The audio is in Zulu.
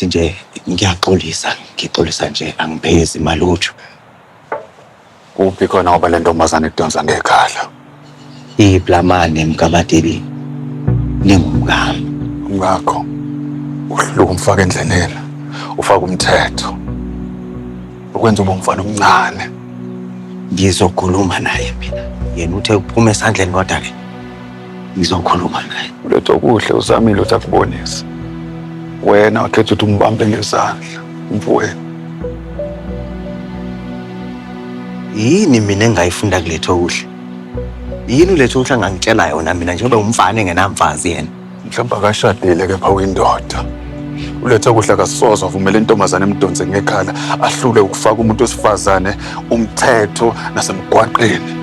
ngathi nje ngixolisa nje angiphezi malutho. Kuphi khona ngoba le ntombazane idonsa ngekhala? Iblamane mkaBateli. Ningumngami. Ngakho uhluka umfaka endleleni, ufaka umthetho. Ukwenza ube umfana omncane. Ngizokhuluma naye mina. Yena uthe uphuma esandleni kodwa-ke ngizokhuluma naye. Uletho kuhle uzamile uthi akubonise. Wena wakhetha ukuthi umbambe ngezandla, umfowenu. Yini mina engayifunda kuletho kuhle? Yini uletho kuhle angangitshela yona mina njengoba umfana engenamfazi yena? Mhlawumbe akashadile kepha uyindoda. Uletho kuhle akasoze avumele intombazane emdonse ngekhala ahlule ukufaka umuntu wesifazane umthetho nasemgwaqeni.